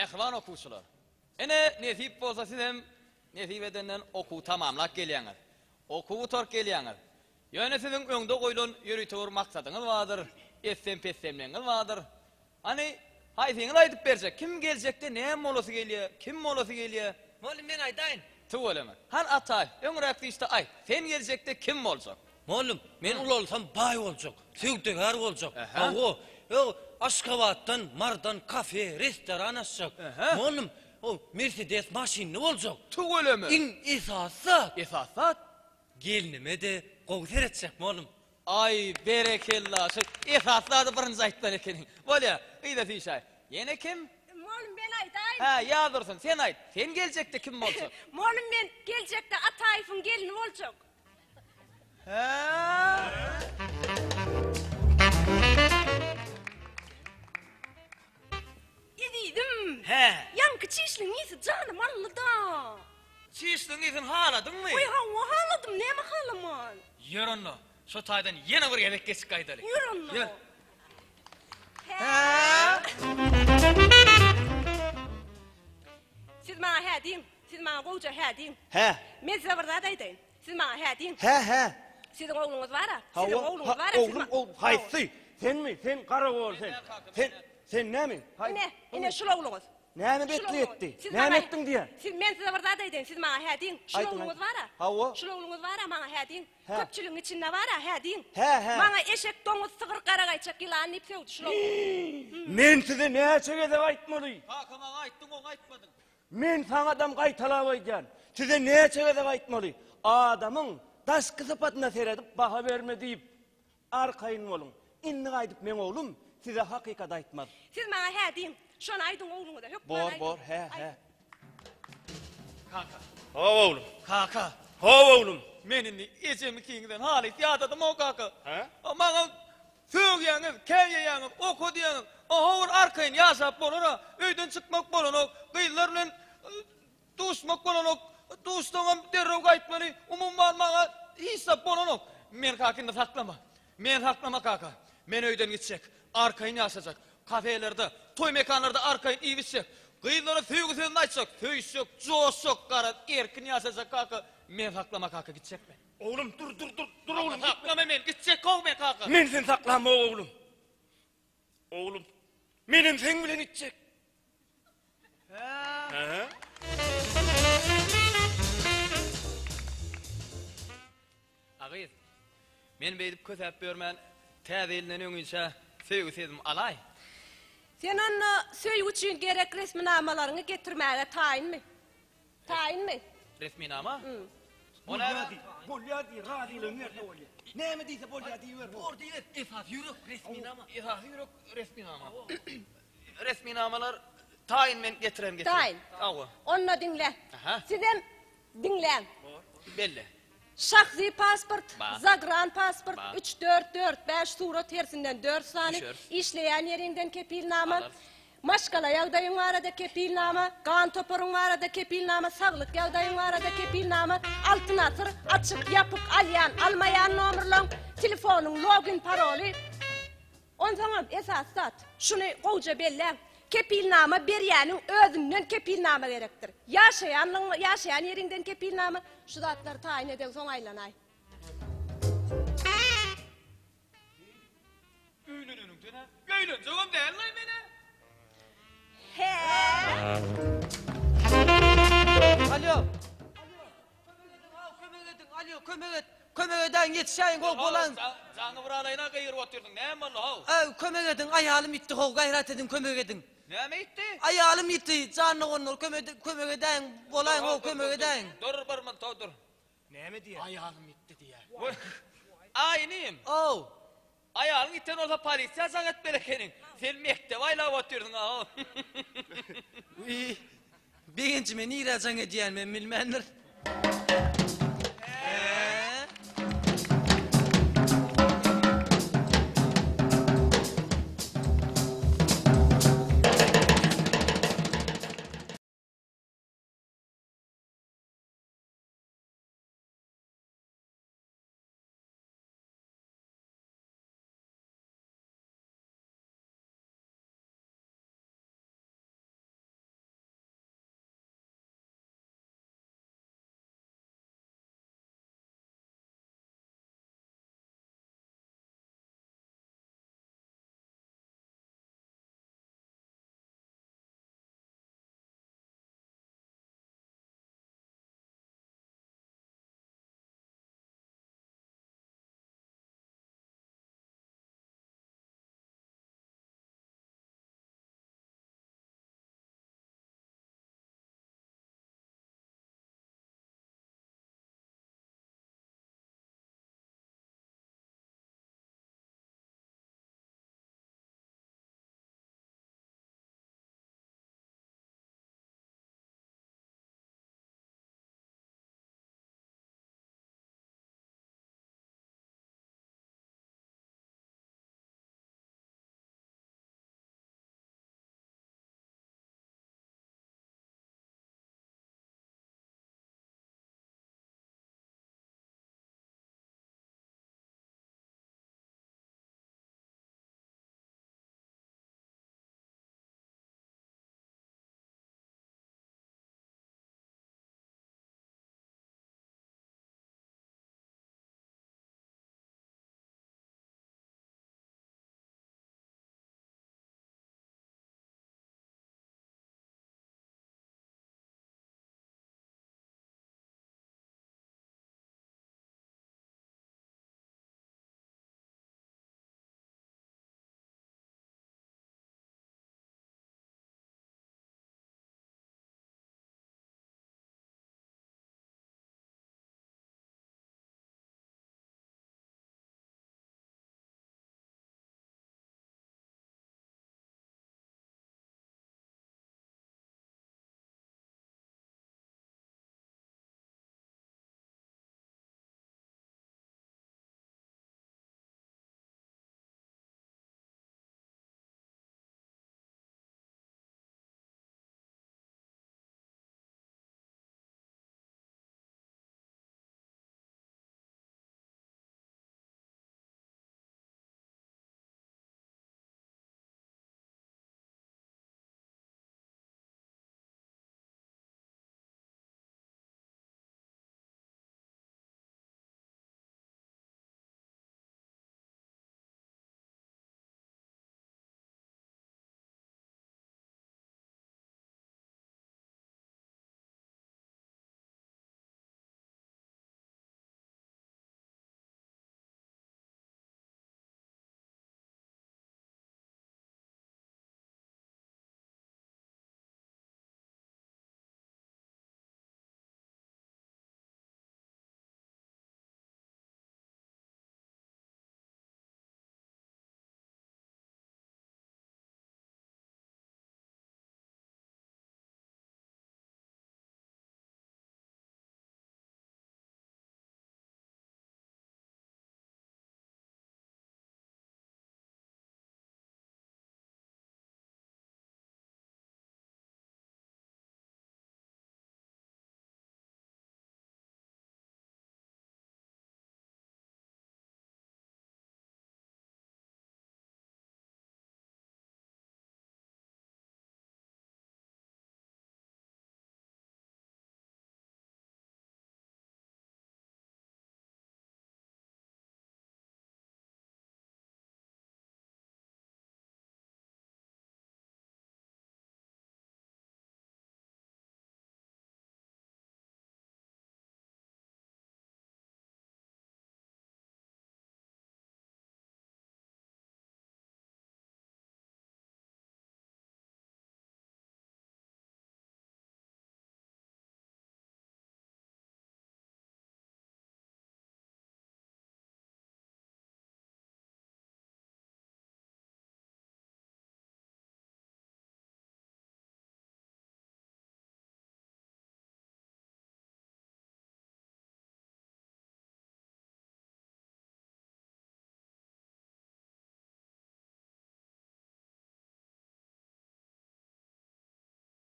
Mehvan okuşular. Ene nesip bolsa sizem nesip edenden oku tamamlap gelýäňiz. Okuw tork gelýäňiz. Ýöne siziň öňde goýulan ýürütür maksadyňyz bardyr. Pessemleňiz bardyr. Hani haýsyňyz aýdyp berjek. Kim geljekde näme bolasy gelýär? Kim bolasy gelýär? Mollum men aýdaýyn. Tuwalama. Han atay, öňräkde işte ay. Sen geljekde kim boljak? Mollum men ul olsam baý boljak. Süýdügar boljak. O Aşgabatdan, Mardan kafe, restoran açacak. Mollum o Mercedes maşinli boljak. Tuwalama. İň esasat. Esasat Gelinime de gowser etjek mollum. ay berekellah. Şu esaslady birinji aýtdan ekenin. Bolýa, ýa-da şeýşay. Ýene kim? Mollum ben aýdaýyn. Ha, ýa-dursun, sen aýt. Sen geljekde kim boljak? Mollum men geljekde Ataýypyň gelini boljak. Ha? Edidim. He. Yankı çişliň ýesi canım allyda. Çişliň izin haladymmy? Oy hawa haladım, näme halaman? Ýörenno. Şu taýdan ýene bir gebek geçip gaýdaly. Ýürenno. Ýör. Ha? Siz maňa hä diň, siz maňa goýja hä diň. He. Men size bir zat aýdaýyn. Siz maňa hä diň. He. Siziň ogluňyz bara. Siziň ogluňyz bara. Oğlum, haýsy? Sen mi? Sen gara bol sen. Sen näme? Ene şul ogluňyz. Näme betli etdi? Näme etdiň diýär? Siz men size bir zat aýdaýyn. Siz maňa hä diň. Şul Aýtyn, ogluňyz aýtyn. bara. Hawa. Şul ogluňyz bara maňa hä diň. He. Köpçüligiň içinde bara hä diň. He. Maňa eşek doňuz sygyr garagaýçak ýylan ip söwdi şul ogluňyz. Men size näçe gezep aýtmaly? Kaka maňa aýtdyň, o aýtmadyň. Men saňa adam gaýtalap aýdýan. Size näçe gezep aýtmaly? Adamyň daşky sypatyna seredip baha berme diýip arkaýyn bolun. Indi gaýdyp men oglum size hakykat aýtmaz. Siz maňa hä diň. Şonu aýdyň ogluňyza. Hök Bor, he. Kaka. Hawa oglum. Kaka. Hawa oglum. Menini ejemi kiňden haly ýadadym o kaka. He? O maňa söýýäňiz, käýýäňiz, okudyňiz. O howur arkaýyn ýaşap bolara, öýden çykmak bolara, gyýlar bilen duşmak bolara, duşdan derrew gaýtmaly, umumman maňa hesap bolara. Men kakynda saklama. Men saklama kaka. Men öýden gitjek, arkaýyn ýaşajak. Kafelerde, toy mekanlarda arkaýyn iýişjek. Gyýlara söýgüsini aýtjak, söýüşjek, joşjak, gara erkin ýaşajak kaka. Men saklama kaka gitjek men. Oglum dur oglum. Saklama men, gitjek kow men kaka. Men sen saklama oglum. Oglum. Menim sen bilen itjek. He. Agyz. Men beýdip kösäp bermän täzelinden öňünçe söýgüsem alay. Sen onu söýgü üçin gerek resminamalaryňy getirmäge taýynmy? Taýynmy? Resminama? Bolyadi, radiýanyň ýerde bolýar. Näme diýse bolyadi ýör. Bor diýip esas ýürek resminama. Esas ýürek resminama. Resminamalar taýyn men getirem. Taýyn. Awa. Onu dinle. Aha. Sizem dinlen. Belli. Şahsi pasport, Ba. zagran pasport, Ba. 3-4-4-5 surat tersinden 4 sany, Düşür. işleýän ýerinden kepilnama, Alır. maşgala ýagdaýyň barada kepilnama, gan toparyň barada kepilnama, saglyk ýagdaýyň barada kepilnama, altyn atyr, açyk, ýapyk, alýan, almaýan nomerlaň, telefonuň login paroli. Ondan esas zat, şunu goýja belläň. Kepilnama berýäniň özünden kepilnama gerekdir. Ýaşaýan ýerinden kepilnama, şu zatlar taýyn eden soň aýlanay. Göýleneniňdene, göýlenjegem dälmi mene? He. Alo. Kömek et. Kömek eden yetişäýin gol bolan. Jaňy bir alaýna gyýryp otyrdyň. Näme boldy haw? Kömek edin, ayalım gitti, hov gayret edin, kömek edin. Näme itdi? Ayalım gitti, canlı onur, kömek edin, bolayın, hov kömek edin. Dur barman dur. Näme diýär? Ayağım gitti diýär. Aynym. Oh, Ayağın itten olsa polisiýa jagat berekeniň. Sen mektep aýlap otyrdyň haw. birinci men irajan edýän men bilmändir.